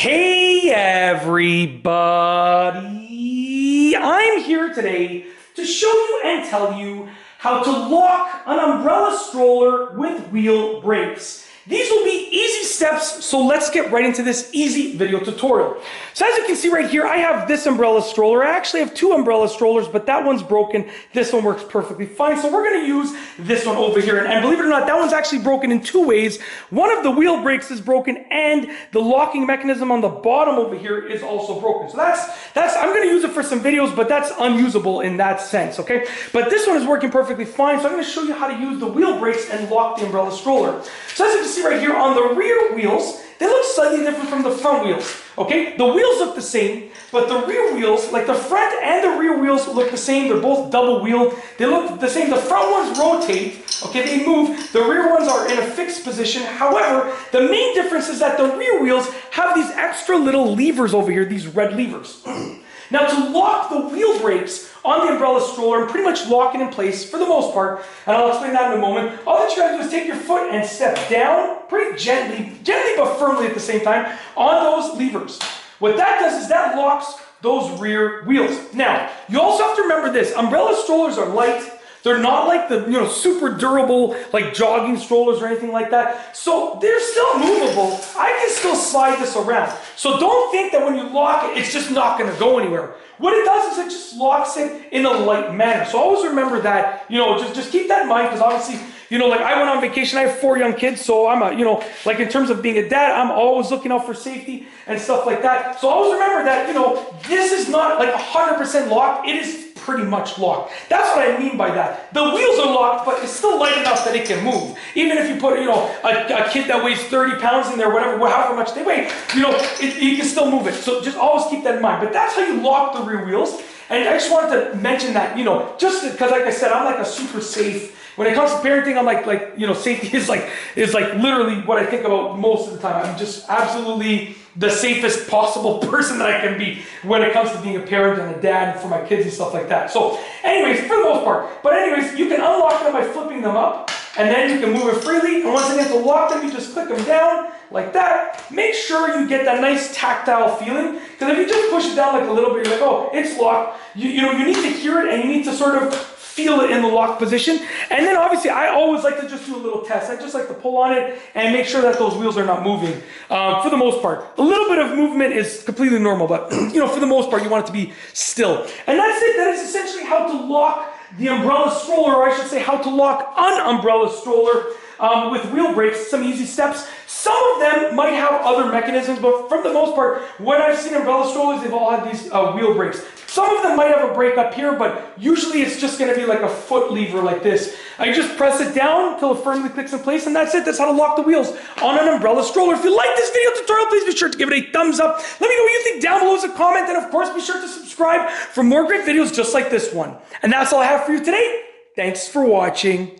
Hey everybody! I'm here today to show you and tell you how to lock an umbrella stroller with wheel brakes. These will be easy steps, so let's get right into this easy video tutorial. So as you can see right here, I have this umbrella stroller. I actually have two umbrella strollers, but that one's broken. This one works perfectly fine, so we're gonna use this one over here. And believe it or not, that one's actually broken in two ways. One of the wheel brakes is broken, and the locking mechanism on the bottom over here is also broken. So that's I'm gonna use it for some videos, but that's unusable in that sense, okay? But this one is working perfectly fine, so I'm gonna show you how to use the wheel brakes and lock the umbrella stroller. So as you can see right here on the rear wheels, they look slightly different from the front wheels, okay? The wheels look the same, but the rear wheels, like the front and the rear wheels look the same. They're both double wheeled. They look the same. The front ones rotate, okay? They move. The rear ones are in a fixed position. However, the main difference is that the rear wheels have these extra little levers over here, these red levers. Now to lock the wheel brakes on the umbrella stroller and pretty much lock it in place for the most part, and I'll explain that in a moment, all that you gotta do is take your foot and step down pretty gently but firmly at the same time on those levers. What that does is that locks those rear wheels. Now, you also have to remember this, umbrella strollers are light. They're not like the super durable like jogging strollers or anything like that. So they're still movable. I can still slide this around. So don't think that when you lock it, it's just not going to go anywhere. What it does is it just locks it in a light manner. So always remember that, just keep that in mind, because obviously, like I went on vacation, I have 4 young kids, so I'm like in terms of being a dad, I'm always looking out for safety and stuff like that. So always remember that, this is not like 100% locked. It is pretty much locked. That's what I mean by that. The wheels are locked, but it's still light enough that it can move. Even if you put, a kid that weighs 30 pounds in there, however much they weigh, you can still move it. So just always keep that in mind. But that's how you lock the rear wheels. And I just wanted to mention that, just because, like I said, I'm like a super safe. When it comes to parenting, I'm like safety is like literally what I think about most of the time. I'm just absolutely the safest possible person that I can be when it comes to being a parent and a dad for my kids and stuff like that. So anyways, for the most part. But anyways, you can unlock them by flipping them up, and then you can move it freely. And once again, to lock them, you just click them down like that. Make sure you get that nice tactile feeling, because if you just push it down like a little bit, you're like, oh, it's locked. You need to hear it, and you need to sort of feel it in the lock position. And then obviously I always like to just do a little test. I just like to pull on it and make sure that those wheels are not moving for the most part. A little bit of movement is completely normal, but for the most part you want it to be still. And that's it. That is essentially how to lock the umbrella stroller, or I should say how to lock an umbrella stroller with wheel brakes. Some easy steps. Some of them might have other mechanisms, but for the most part, when I've seen umbrella strollers, they've all had these wheel brakes. Some of them might have a brake up here, but usually it's just going to be like a foot lever like this. I just press it down until it firmly clicks in place, and that's it. That's how to lock the wheels on an umbrella stroller. If you like this video tutorial, please be sure to give it a thumbs up. Let me know what you think down below as a comment, and of course, be sure to subscribe for more great videos just like this one. And that's all I have for you today. Thanks for watching.